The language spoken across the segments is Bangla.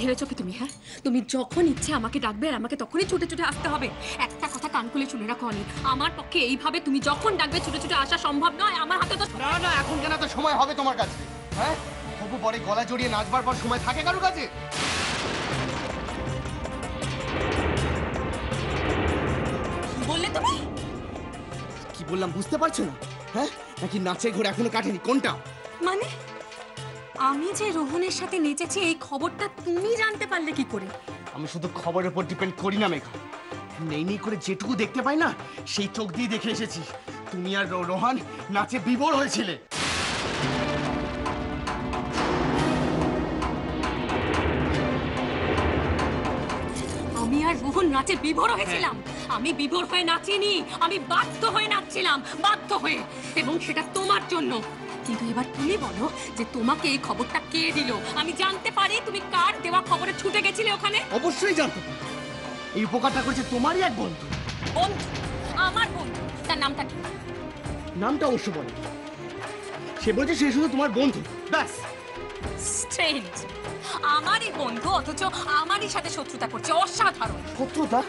ভেবেছো কি তুমি? হ্যাঁ, তুমি যখন ইচ্ছে আমাকে ডাকবে আর আমাকে তখনই ছুটে ছুটে আসতে হবে। একটা কথা কান খুলে শুনে রাখো অনি, আমার পক্ষে এইভাবে তুমি যখন ডাকবে ছুটে ছুটে আসা সম্ভব নয়। আমার হাতে তো না না, এখন কেন তো সময় হবে তোমার কাছে? হ্যাঁ, হবু বরে গলা জড়িয়ে নাচবার পর সময় থাকে কারোর কাছে? বললে তুমি? কি বললাম বুঝতে পারছো না? হ্যাঁ, নাকি নাচের ঘোর এখনো কাটেনি? কোনটা? মানে আমি যে রোহনের সাথে নেচেছি এই খবরটা তুমি জানতে পারলে কি করে? আমি শুধু খবরের উপর ডিপেন্ড করি না মেঘা, নেই নেই করে যেটুকু দেখতে পাই না সেই চোখ দিয়ে দেখে এসেছি তুমি আর রোহন নাচে বিভোর হয়েছিলে। আমি আর রোহন নাচে বিভোর হয়েছিলাম? আমি বিভোর হয়ে নাচিনি, আমি বাধ্য হয়ে নাচছিলাম, বাধ্য হয়ে, এবং সেটা তোমার জন্য। কিন্তু এবার তুমি বলো যে তোমাকে এই খবরটা কে দিল? আমি জানতে পারি তুমি কার দেওয়া খবরে ছুটে গেছিলে ওখানে? অবশ্যই জানতে পারি, এই উপকারটা করেছে তোমারই এক বন্ধু। বন্ধু? আমার বন্ধু? তার নামটা কি? নামটা অবশ্য বলে, সে বলছে সে শুধু তোমার বন্ধু, ব্যাস। স্ট্রেঞ্জ, আমারই বন্ধু অথচ আমারই সাথে শত্রুতা করছে, অসাধারণ। শত্রুতা?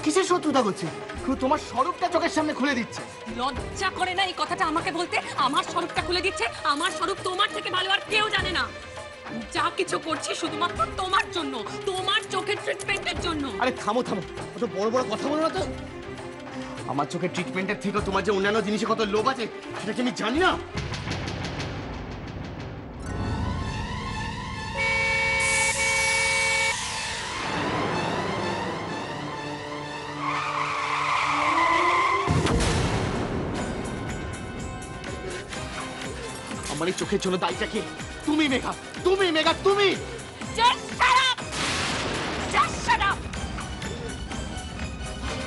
কিসের শত্রুতা করছে? তোমার স্বরূপটা চোখের সামনে খুলে দিচ্ছে। লজ্জা করে না এই কথাটা আমাকে বলতে? আমার স্বরূপটা খুলে দিচ্ছে? আমার স্বরূপ তোমার থেকে ভালো আর কেউ জানে না। যা কিছু করছি শুধুমাত্র তোমার জন্য, তোমার চোখের ট্রিটমেন্টের জন্য। আরে থামো থামো, অত বড় বড় কথা বলো না তো। আমার চোখের ট্রিটমেন্টের থেকে তোমার যে অন্যান্য জিনিসে কত লোভ আছে সেটা কি আমি জানি না? আমার এই চোখের জন্য দায়ীটা কে? তুমি মেঘা, তুমি মেঘা, তুমি।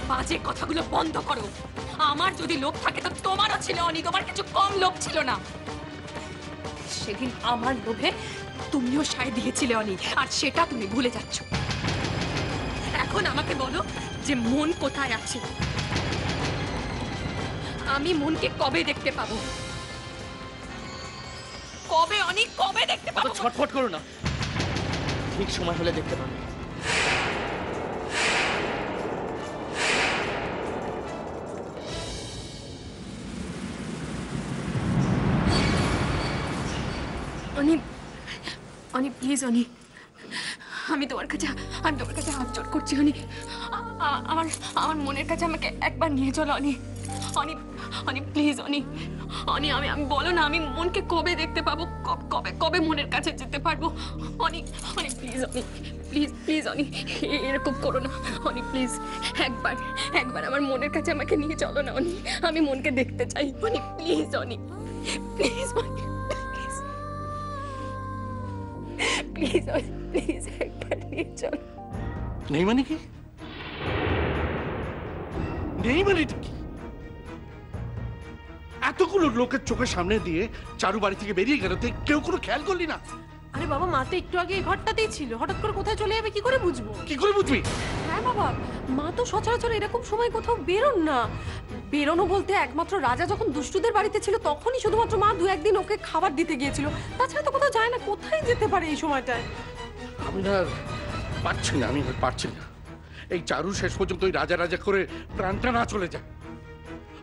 বাজে কথাগুলো বন্ধ করো। আমার যদি লোভ থাকে তো তোমারও ছিল অনি, তোমার কিছু কম লোভ ছিল না। সেদিন আমার লোভে তুমিও সায় দিয়েছিলে অনি, আর সেটা তুমি ভুলে যাচ্ছ। এখন আমাকে বলো যে মন কোথায় আছে? আমি মনকে কবে দেখতে পাবো? কবে অনি, কবে দেখতে পাবো? ছটফট করো না, ঠিক সময় হলে দেখতে পাবে। অনি, অনি প্লিজ অনি, আমি তোমার কাছে হাত জোড় করছি অনি। আমার আমার মনের কাছে আমাকে একবার নিয়ে চলো অনি। অনি, অনি প্লিজ অনি, অনি আমি বলো না, আমি মনকে কবে দেখতে পাবো? কবে কবে মনের কাছে যেতে পারবো? অনি, অনি প্লিজ অনি, প্লিজ প্লিজ অনি, এরকম করো না অনি, প্লিজ একবার একবার আমার মনের কাছে আমাকে নিয়ে চলো না অনি, আমি মনকে দেখতে চাই Oni, please Oni, please Oni, please please একবার নিয়ে চল। নেই মানে কি? নেই মানে এটা কি? এতগুলো লোকের চোখের সামনে দিয়ে চারু বাড়ি থেকে বেরিয়ে গেল, তুই কেউ কোনো খেয়াল করলি না? আরে বাবা, মা তো একটু আগে এই ঘরটাতেই ছিল, হঠাৎ করে কোথায় চলে যাবে কি করে বুঝবো? কি করে বুঝবি? হ্যাঁ বাবা, মা তো সচরাচর এরকম সময় কোথাও বেরোন না। বেরোনো বলতে একমাত্র রাজা যখন দুষ্টুদের বাড়িতে ছিল তখনই শুধুমাত্র মা দু একদিন ওকে খাবার দিতে গিয়েছিল, তাছাড়া তো কোথাও যায় না। কোথায় যেতে পারে এই সময়টায়? আমি না পারছি না, আমি পারছি না। এই চারু শেষ পর্যন্ত ওই রাজা রাজা করে প্রাণটা না চলে যায়,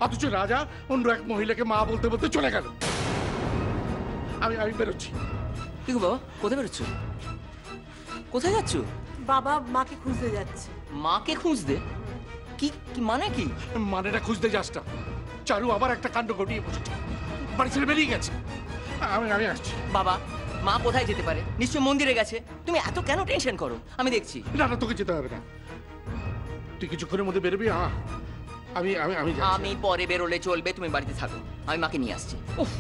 অথচ রাজা অন্য এক মহিলাকে মা বলতে বলতে চলে গেল। আমি বেরোচ্ছি। কি গো বাবা, কোথায় বেরোচ্ছ? কোথায় যাচ্ছ? বাবা মাকে খুঁজতে যাচ্ছে। মাকে খুঁজতে? কি মানে কি? মানেটা খুঁজতে যাস না, চারু আবার একটা কাণ্ড ঘটিয়ে বসেছে, বাড়ি ছেড়ে বেরিয়ে গেছে। আমি আসছি। বাবা, মা কোথায় যেতে পারে? নিশ্চয় মন্দিরে গেছে। তুমি এত কেন টেনশন করো? আমি দেখছি। না না, তোকে যেতে হবে না, তুই কিছুক্ষণের মধ্যে বেরোবি। আমি আমি আমি আমি পরে বেরোলে চলবে, তুমি বাড়িতে থাকো, আমি মাকে নিয়ে আসছি। উফ,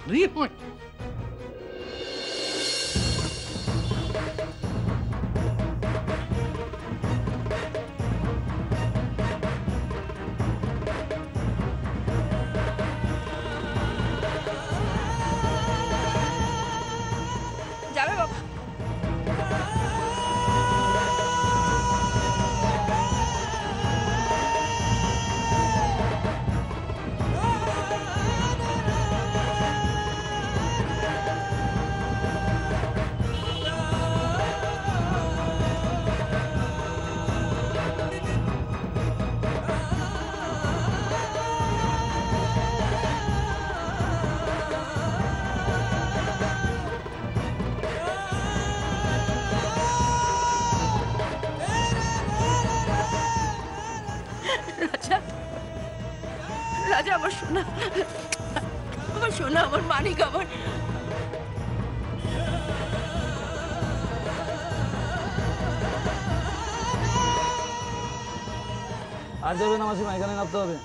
ভারী হয়। যাবে বাবা? রাজা, রাজা আমার সোনা, আমার সোনা, আমার মানিক, আমার আর যাবে না মাসিমা, এখানে নামতে হবে।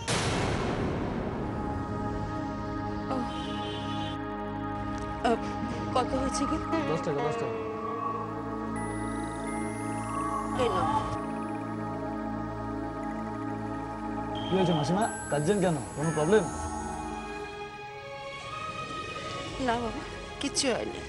কত হয়েছে কি? 10 টাকা 10 টাকা। এই নাও। কি হয়েছে মাসিমা, কাঁদছেন কেন? কোনো প্রবলেম? না বাবা, কিচ্ছু হয়নি।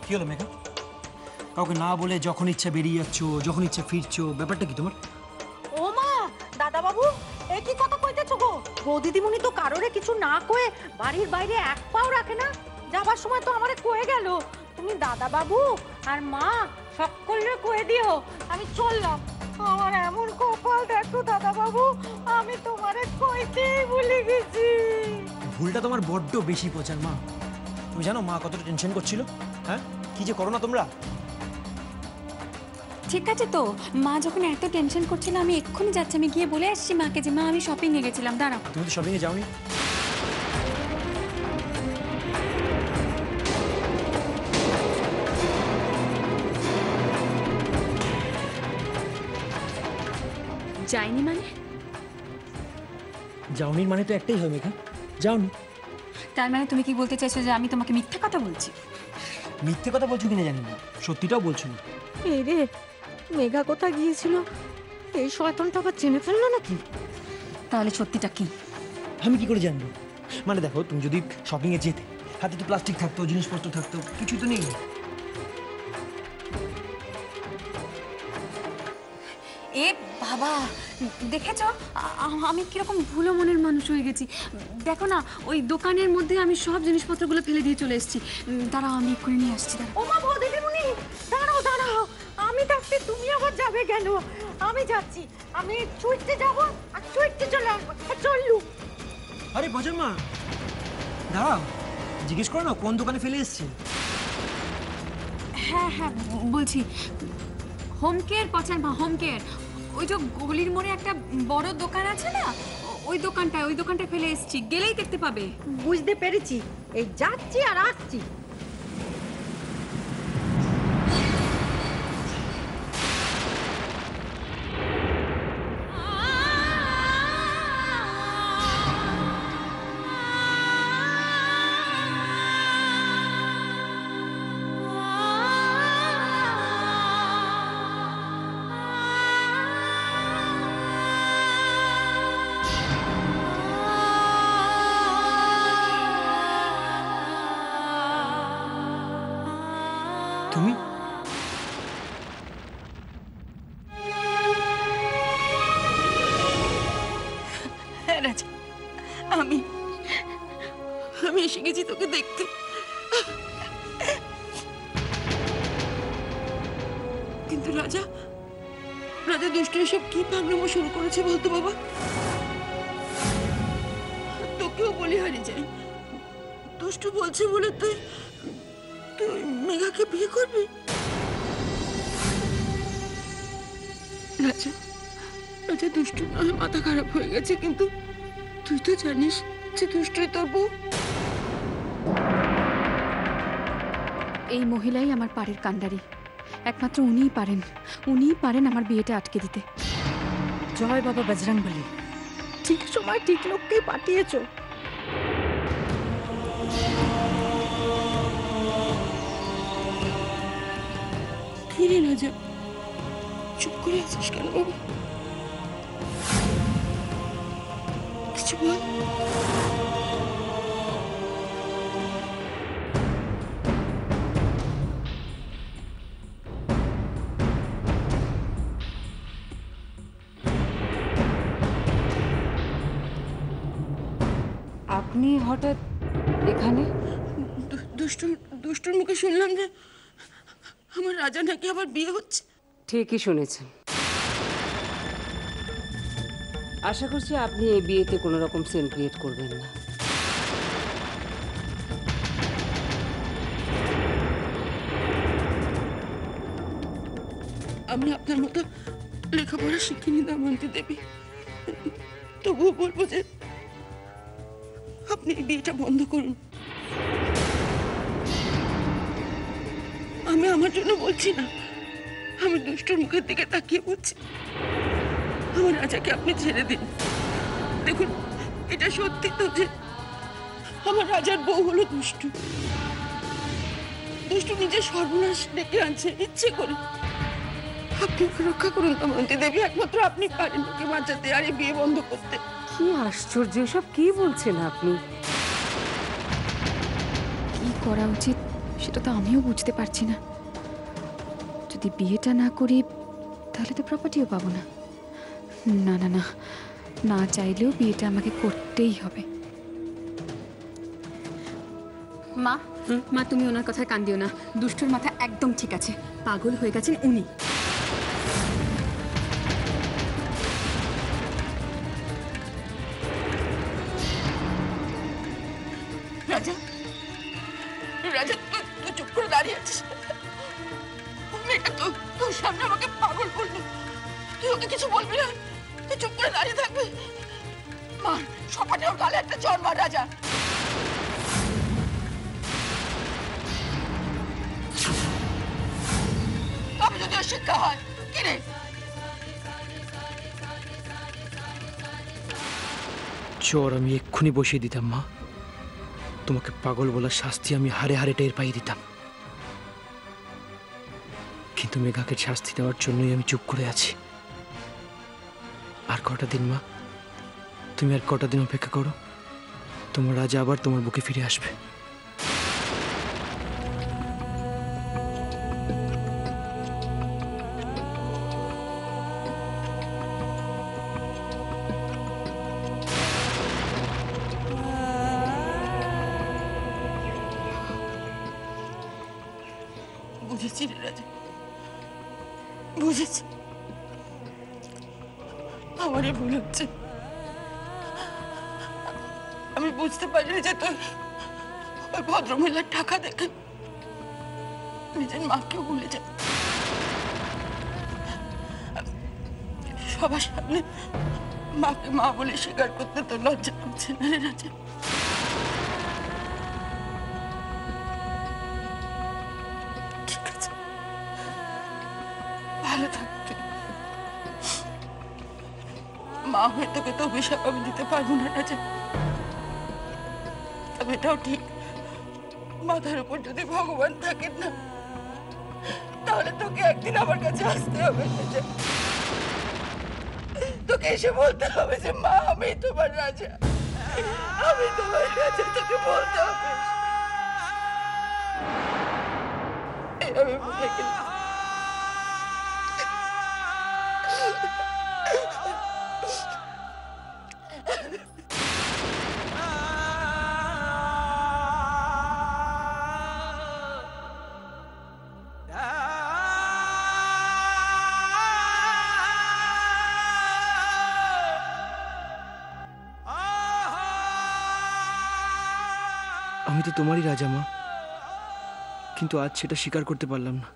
কি হলো মেঘা? কাউকে না বলে যখন ইচ্ছা বেরিয়ে যাচ্ছ, যখন ইচ্ছা ফিরছো, ব্যাপারটা কি তোমার? ও মা, দাদা বাবু, এ কি কথা কইতেছো গো? বৌদিদিমণি তো কারোরে কিছু না কয়ে বাড়ির বাইরে এক পাও রাখে না। যাবার সময় তো আমারে কয়ে গেল, তুমি দাদা বাবু আর মা সকলরে কয়ে দিও আমি চললাম। আমার এমন কপাল দেখো দাদা বাবু, আমি তোমারে কইতেই ভুলে গেছি। ভুলটা তোমার বড্ড বেশি পচার মা। তুমি জানো মা কতটা টেনশন করছিল? হ্যাঁ, কি যে করো না তোমরা। ঠিক আছে তো, মা যখন এত টেনশন করছিল আমি এক্ষুনি যাচ্ছি, আমি গিয়ে বলে আসছি মাকে যে মা আমি শপিং এ গেছিলাম, দাঁড়াও। তুমি তো শপিং এ যাওনি। যাইনি মানে? যাওনির মানে তো একটাই হয় মেঘা, যাওনি। তার মানে তুমি কি বলতে চাইছো যে আমি তোমাকে মিথ্যা কথা বলছি? মিথ্যে কথা বলছো কিনা জানি না, সত্যিটাও বলছো না। এই রে, মেঘা কোথায় গিয়েছিল? এই শয়তানটা আবার চেনে ফেললো নাকি? তাহলে সত্যিটা কি? আমি কি করে জানবো? মানে দেখো, তুমি যদি শপিং এ যেতে, হাতে তো প্লাস্টিক থাকতো, জিনিসপত্র থাকতো, কিছুই তো নেই। এ বাবা, দেখেছো আমি কিরকম ভুলো মনের মানুষ হয়ে গেছি। দেখো না, ওই দোকানের মধ্যে আমি সব জিনিসপত্রগুলো ফেলে দিয়ে চলে এসেছি। দাঁড়াও, আমি এক্ষুনি নিয়ে আসছি। ও মা, বৌদিদিমণি দাঁড়াও দাঁড়াও, আমি থাকতে তুমি আবার যাবে কেন? আমি যাচ্ছি, আমি ছুটতে যাব আর ছুটতে চলে আসবো। চললু। আরে বজন মা, দাঁড়াও, জিজ্ঞেস করো না কোন দোকানে ফেলে এসছে। হ্যাঁ হ্যাঁ বলছি, হোম কেয়ার পচার মা, হোম কেয়ার। ওই যে গলির মোড়ে একটা বড় দোকান আছে না, ওই দোকানটায় ফেলে এসেছি, গেলেই দেখতে পাবে। বুঝতে পেরেছি, এই যাচ্ছি আর আসছি। তুমি? হ্যাঁ রাজা, আমি এসে গেছি তোকে দেখতে। কিন্তু রাজা দুষ্ট এসব কি পাগলামো শুরু করেছে বলতো বাবা? তোকেও বলি হারিয়ে যাই, দুষ্টু বলছে বলে তুই মেঘাকে বিয়ে করবি? রাজা দুষ্টু নয়, মাথা খারাপ হয়ে গেছে, কিন্তু তুই তো জানিস যে দুষ্টুই তোর বউ। এই মহিলাই আমার পাড়ের কাণ্ডারি, একমাত্র উনিই পারেন আমার বিয়েটা আটকে দিতে। জয় বাবা বজরংবলী, ঠিক সময় ঠিক লোককেই পাঠিয়েছো। কি রে রাজা, চুপ করে আছিস কেন বাবা? কিছু বল। আপনি হঠাৎ এখানে? দুষ্টুর মুখে শুনলাম যে আমার রাজা নাকি আবার বিয়ে হচ্ছে। ঠিকই শুনেছেন। আশা করছি আপনি এই বিয়েতে কোনো রকম সিন ক্রিয়েট করবেন না। আমি আপনার মতো লেখাপড়া শিখিনি দময়ন্তী দেবী, তবুও বলবো যে আপনি এই বিয়েটা বন্ধ করুন। আমি আমার জন্য বলছি না, আমি দুষ্টুর মুখের দিকে তাকিয়ে বলছি, আমার রাজাকে আপনি ছেড়ে দিন। দেখুন, এটা সত্যি তো যে আমার রাজার বউ হলো দুষ্টু। দুষ্টু নিজের সর্বনাশ ডেকে আনছে ইচ্ছে করে। আপনি ওকে রক্ষা করুন দময়ন্তী দেবী, একমাত্র আপনি পারেন ওকে বাঁচাতে আর এই বিয়ে বন্ধ করতে। কি আশ্চর্য, এসব কি বলছেন আপনি? কি করা উচিত সেটা তো আমিও বুঝতে পারছি না। যদি বিয়েটা না করি তাহলে তো প্রপার্টিও পাবো না। না না না, না চাইলেও বিয়েটা আমাকে করতেই হবে। মা, মা তুমি ওনার কথায় কান দিও না। দুষ্টুর মাথা একদম ঠিক আছে, পাগল হয়ে গেছেন উনি। রাজা, রাজা, তুই চুপ করে দাঁড়িয়ে আছিস। মেয়েটা তো তোর সামনে আমাকে পাগল করলো, তুই ওকে কিছু বলবি না? তুই চুপ করে দাঁড়িয়ে থাকবি? মার সপাটে ওর গালে একটা চড় মার রাজা। আমি যদি ওর শিক্ষা হয় কি রে? চোর আমি এক্ষুনি বসিয়ে দিতাম মা, তোমাকে পাগল বলার শাস্তি আমি হারে হারে টের পাইয়ে দিতাম। কিন্তু মেঘাকে শাস্তি দেওয়ার জন্যই আমি চুপ করে আছি। আর কটা দিন মা, তুমি আর কটা দিন অপেক্ষা করো, তোমার রাজা আবার তোমার বুকে ফিরে আসবে। বুঝেছি রে রাজা, বুঝেছি। আমারই ভুল হচ্ছে। আমি বুঝতে পারিনি যে তুই ওই ভদ্রমহিলার টাকা দেখে নিজের মাকেও ভুলে যা। সবার সামনে মাকে মা বলে স্বীকার করতে তো লজ্জা করছে না রে রাজা? ঠিক আছে, ভালো থাক তুই। মা হয়ে তোকে তো অভিশাপ আমি দিতে পারবো না রাজা। তবে এটাও ঠিক, মাথার উপর যদি ভগবান থাকেন না, তাহলে তোকে একদিন আমার কাছে আসতে হবে রাজা। তোকে এসে বলতে হবে যে মা আমি তোমার রাজা, আমি তোমার রাজা, তোকে বলতে হবে। আমি ভুলে গেলাম। আমি তো তোমারই রাজা মা, কিন্তু আজ সেটা স্বীকার করতে পারলাম না।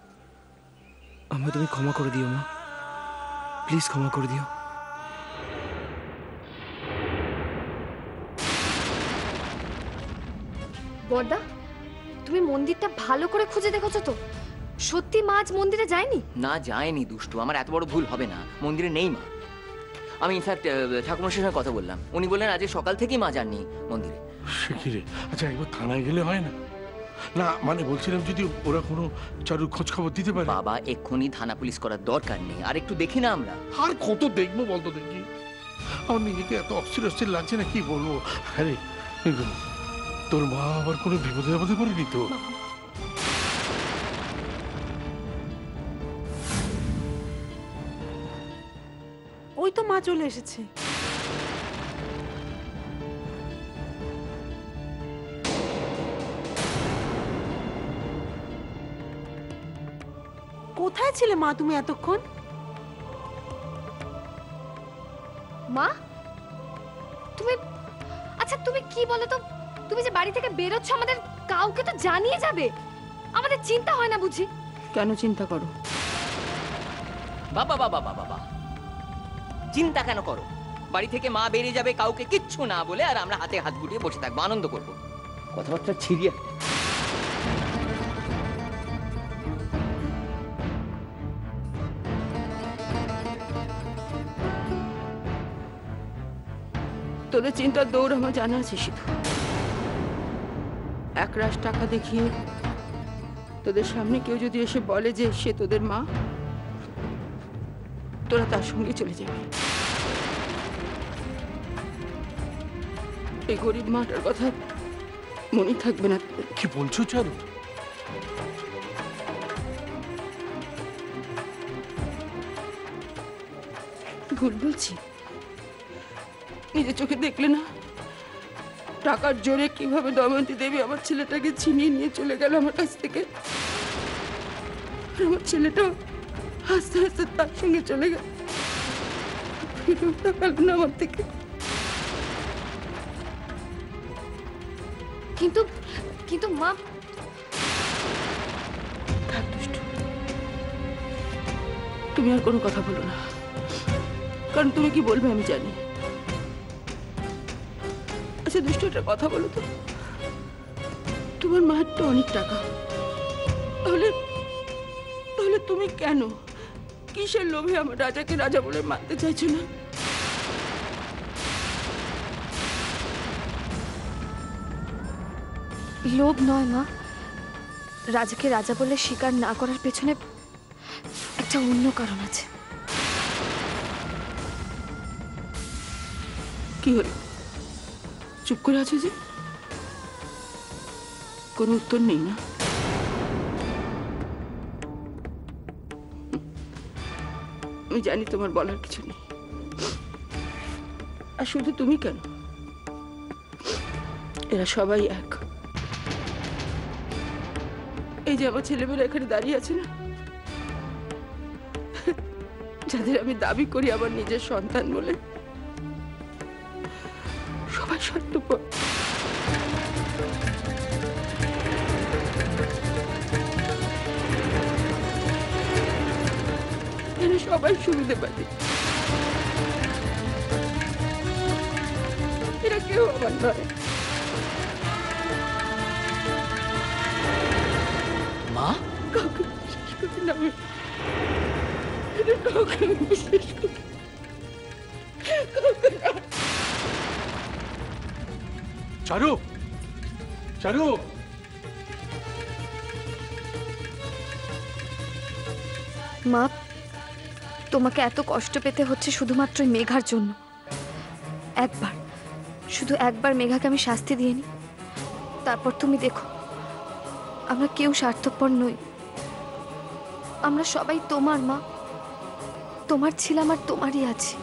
আমায় তুমি ক্ষমা করে দিও মা, প্লিজ ক্ষমা করে দিও। বড়দা, তুমি মন্দিরটা ভালো করে খুঁজে দেখেছো তো? সত্যি মা আজ মন্দিরে যায়নি? না যায়নি দুষ্টু, আমার এত বড় ভুল হবে না। মন্দিরে নেই মা। আমি ইনফ্যাক্ট ঠাকুরমশাইয়ের সঙ্গে কথা বললাম, উনি বললেন আজ সকাল থেকেই মা যাননি মন্দিরে। সে কি রে? আচ্ছা একবার থানায় গেলে হয় না? না মানে বলছিলাম যদি ওরা কোনো চারুর খোঁজ খবর দিতে পারে। বাবা এক্ষুনি থানা পুলিশ করার দরকার নেই, আর একটু দেখি না আমরা। আর কত দেখবো বলতো দেখি? আমার নিজেকে এত অস্থির অস্থির লাগছে না, কি বলবো। আরে তোর মা আবার কোনো বিপদে আপদে পড়েনি তো? ওই তো মা চলে এসেছে। কোথায় ছিলে মা তুমি এতক্ষণ? মা তুমি, আচ্ছা তুমি কি বলো তো, তুমি যে বাড়ি থেকে বেরোচ্ছ আমাদের কাউকে তো জানিয়ে যাবে, আমাদের চিন্তা হয় না বুঝি? কেন চিন্তা করো? বাবা বাবা বাবা বাবা, চিন্তা কেন করো? বাড়ি থেকে মা বেরিয়ে যাবে কাউকে কিচ্ছু না বলে, আর আমরা হাতে হাত গুটিয়ে বসে থাকবো, আনন্দ করবো। কথাবার্তা ছিড়িয়ে তোদের চিন্তার দৌড় আমার জানা আছে সিধু। একরাশ টাকা দেখিয়ে তোদের সামনে কেউ যদি এসে বলে যে সে তোদের মা, তোরা তার সঙ্গে চলে যাবে। এই গরিব মাটার কথা মনে থাকবে না। কি বলছো চারু? ভুল বলছি? নিজের চোখে দেখলে না টাকার জোরে কিভাবে দময়ন্তী দেবী আমার ছেলেটাকে ছিনিয়ে নিয়ে চলে গেল আমার কাছ থেকে। আমার ছেলেটাও আস্তে আস্তে তার সঙ্গে চলে গেল, ফিরেও তাকালো না আমার থেকে। কিন্তু কিন্তু মা, থাক দুষ্টু, তুমি আর কোনো কথা বলো না, কারণ তুমি কি বলবে আমি জানি। আচ্ছা দুষ্টু, একটা কথা বলো তো, তোমার মায়ের তো অনেক টাকা, তাহলে তাহলে তুমি কেন, কিসের লোভে আমার রাজাকে রাজা বলে মানতে চাইছো না? লোভ নয় মা, রাজাকে রাজা বলে স্বীকার না করার পেছনে একটা অন্য কারণ আছে। কি হলো, চুপ করে আছো যে? কোনো উত্তর নেই না? আমি জানি তোমার বলার কিছু নেই, আর শুধু তুমি কেন, এরা সবাই এক। এই যে আমার ছেলেমেয়েরা এখানে দাঁড়িয়ে আছে না, যাদের আমি দাবি করি আমার নিজের সন্তান বলে, সবাই স্বার্থপর। এরা সবাই সুবিধে পাবে, এরা কেউ আমার নয়। মা কাউকে বিশ্বাস করি না আমি, এদের কাউকে আমি বিশ্বাস করি কাউকে না। চারু, চারু, মা, তোমাকে এত কষ্ট পেতে হচ্ছে শুধুমাত্র মেঘার জন্য। একবার, শুধু একবার মেঘাকে আমি শাস্তি দিয়ে নি, তারপর তুমি দেখো আমরা কেউ স্বার্থপর নই, আমরা সবাই তোমার মা, তোমার ছিলাম আর তোমারই আছি।